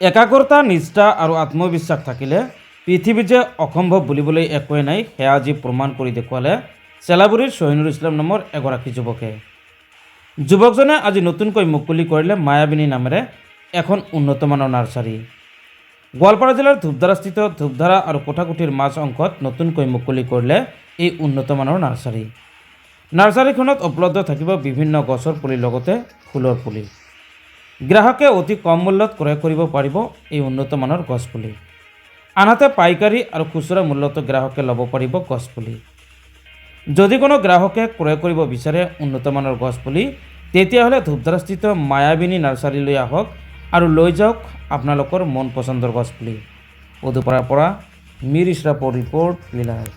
একাগ্ৰতা নিষ্ঠা আৰু আত্মবিশ্বাস থাকিলে পৃথিৱী যে অসম্ভৱ বুলিবলৈ একোৱেই নাই সেয়া আজি প্ৰমাণ কৰি দেখুৱালে চেলাবুৰীৰ শ্বহিনুৰ ইছলাম নামৰ এগৰাকী যুৱকে। যুৱকজনে আজি নতুনকৈ মুকলি কৰিলে মায়াবিনী নামেৰে এখন উন্নতমানৰ নাৰ্চাৰী। গোৱালপাৰা জিলাৰ ধূপধাৰাস্থিত ধূপধাৰা আৰু কোঠাকুটিৰ মাজ অংশত নতুনকৈ মুকলি কৰিলে এই উন্নতমানৰ নাৰ্চাৰী। নাৰ্চাৰীখনত উপলব্ধ থাকিব বিভিন্ন গছৰ পুলিৰ লগতে ফুলৰ পুলি। গ্ৰাহকে অতি কম মূল্যত ক্ৰয় কৰিব পাৰিব এই উন্নতমানৰ গছপুলি। আনহাতে পাইকাৰী আৰু খুচুৰা মূল্যতো গ্ৰাহকে ল'ব পাৰিব গছপুলি। যদি কোনো গ্ৰাহকে ক্ৰয় কৰিব বিচাৰে উন্নতমানৰ গছপুলি, তেতিয়াহ'লে ধূপধাৰাস্থিত মায়াবিনী নাৰ্চাৰীলৈ আহক আৰু লৈ যাওক আপোনালোকৰ মন পচন্দৰ গছপুলি। উদুপাৰাৰ পৰা মিৰ ইছৰাফৰ ৰিপৰ্ট, লীলাই।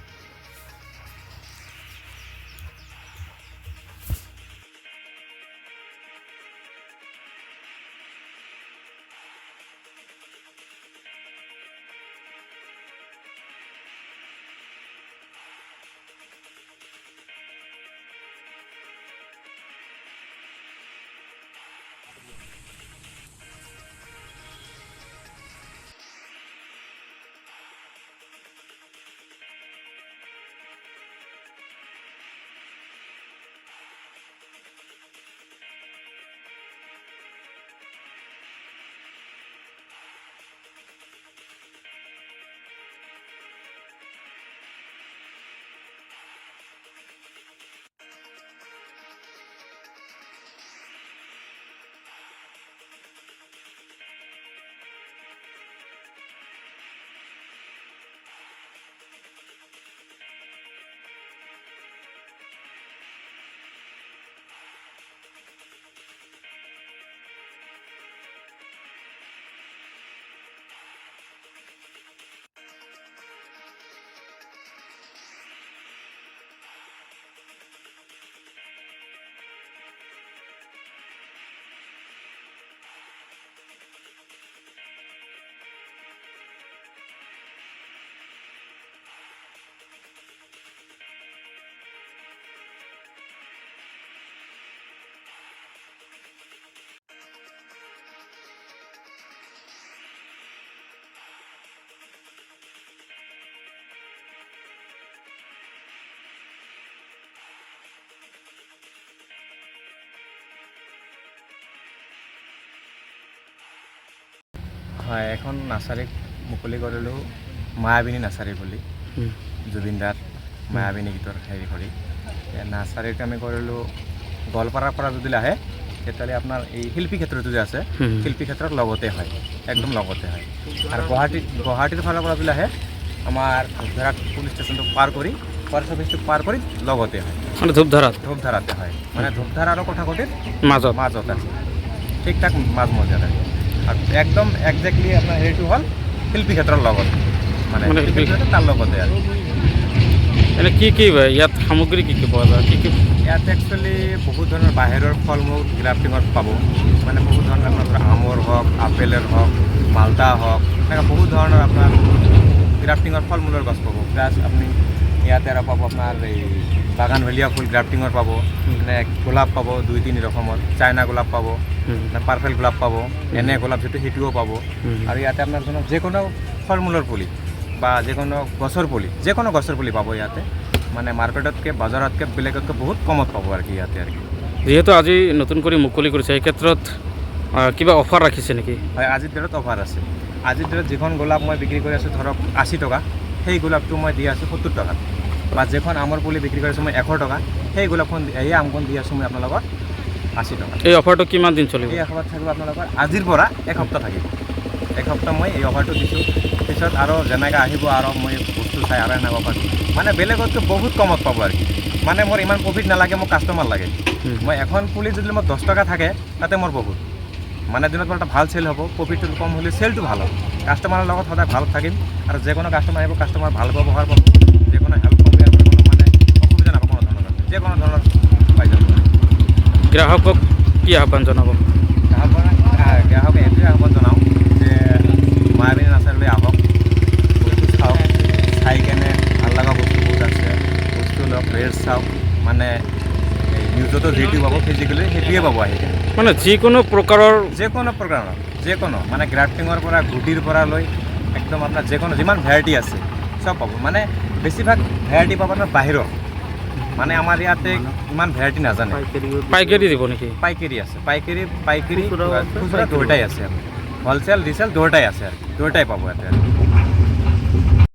হয়, এখন নাৰ্চাৰী মুকলি কৰিলোঁ মায়াবিনী নাৰ্চাৰী বুলি, জুবিনদাৰ মায়াবিনী গীতৰ হেৰি কৰি নাৰ্চাৰীটো আমি কৰিলোঁ। গোৱালপাৰাৰ পৰা যদি আহে তেতিয়াহ'লে আপোনাৰ এই শিল্পী ক্ষেত্ৰটো যে আছে, শিল্পী ক্ষেত্ৰত লগতে হয়, একদম লগতে হয়। আৰু গুৱাহাটীৰ ফালৰ পৰা যদি আহে আমাৰ ধূপধাৰা পুলিচ ষ্টেচনটো পাৰ কৰি ফৰেষ্ট অফিচটো পাৰ কৰি লগতে হয়, মানে ধূপধাৰাতে হয়, মানে ধূপধাৰা আৰু কোঠাকুটিৰ মাজত আছে, ঠিক ঠাক মাজমজিয়াত আছে। আৰু একদম একজেক্টলি আপোনাৰ হেৰিটো হ'ল শিল্পী ক্ষেত্ৰৰ লগত, মানে শিল্পী ক্ষেত্ৰ তাৰ লগতে আৰু এনে কি ইয়াত সামগ্ৰী কি পোৱা যায়? ইয়াত একচুৱেলি বহুত ধৰণৰ বাহিৰৰ ফল মূল গ্ৰাফটিঙত পাব, মানে বহুত ধৰণৰ আপোনাৰ আমৰ হওক, আপেলৰ হওক, মালটা হওক, এনেকৈ বহুত ধৰণৰ আপোনাৰ গ্ৰাফটিঙৰ ফল মূলৰ গছ পাব। প্লাছ আপুনি ইয়াতে আৰু পাব আপোনাৰ এই বাগানভেলীয়া ফুল গ্ৰাফটিঙৰ পাব, মানে গোলাপ পাব 2-3 ৰকমৰ, চাইনা গোলাপ পাব, পাৰ্পেল গোলাপ পাব, এনে গোলাপ যিটো সেইটোও পাব। আৰু ইয়াতে আপোনাৰ যিকোনো ফল মূলৰ পুলি বা যিকোনো গছৰ পুলি পাব ইয়াতে, মানে মাৰ্কেটতকৈ বজাৰতকৈ বেলেগতকৈ বহুত কমত পাব আৰু কি ইয়াতে আৰু কি। যিহেতু আজি নতুন কৰি মুকলি কৰিছে, এই ক্ষেত্ৰত কিবা অফাৰ ৰাখিছে নেকি? হয়, আজিৰ ডেটত অফাৰ আছে। আজিৰ ডেটত যিখন গোলাপ মই বিক্ৰী কৰি আছোঁ ধৰক 80 টকা, সেই গোলাপটো মই দি আছোঁ 70 টকাত। বা যিখন আমৰ পুলি বিক্ৰী কৰি আছোঁ মই 100 টকা, সেই গোলাপখন এই আমখন দি আছোঁ মই আপোনালোকৰ 80 টকা। এই অফাৰটো কিমান দিন চলিব? এই অফাৰ থাকিব আপোনালোকৰ আজিৰ পৰা 1 সপ্তাহ থাকিব। 1 সপ্তাহ মই এই অফাৰটো দিছোঁ। পিছত আৰু যেনেকৈ আহিব আৰু মই বস্তু চাই আৰু এনেকৈ অফাৰ, মানে বেলেগতকৈ বহুত কমত পাব আৰু কি। মানে মোৰ ইমান প্ৰফিট নালাগে, মোক কাষ্টমাৰ লাগে। মই এখন পুলি যদি মোৰ 10 টকা থাকে তাতে মোৰ বহুত, মানে দিনত মোৰ এটা ভাল চেল হ'ব, প্ৰফিটটো কম হ'লে চেলটো ভাল হ'ব। কাষ্টমাৰৰ লগত সদায় ভাল থাকিম, আৰু যিকোনো কাষ্টমাৰ আহিব কাষ্টমাৰ ভাল ব্যৱহাৰ পাব, যিকোনো হেল্প পাব, ইয়াৰ পৰা কোনো মানে অসুবিধা নাপাব, কোনো ধৰণৰ যিকোনো ধৰণৰ পাই যাব। গ্ৰাহকক কি আহ্বান জনাব? গ্ৰাহকে এইটোৱে আহ্বান জনাওঁ যে মায়াবিনী নাৰ্চাৰীলৈ আহক, বস্তু চাওক, চাই কেনে ভাল লগা বস্তু বহুত আছে, বস্তু লওক, ৰেট চাওক, মানে নিউজতো যিটো পাব ফিজিকেলি সেইটোৱে পাব আহি কেনে, মানে যিকোনো প্ৰকাৰৰ যিকোনো মানে গ্ৰাফটিঙৰ পৰা গুটিৰ পৰা লৈ একদম আপোনাৰ যিকোনো যিমান ভেৰাইটি আছে চব পাব মানে বেছিভাগ ভেৰাইটি পাব আপোনাৰ বাহিৰত মানে আমাৰ ইয়াতে ইমান ভেৰাইটি নাজানে পাইকাৰী দিব নেকি? পাইকাৰী আছে পাইকাৰী খুচুৰা দুয়োটাই আছে হ'লচেল ৰিচেল দুয়োটাই আছে আৰু দুয়োটাই পাব ইয়াতে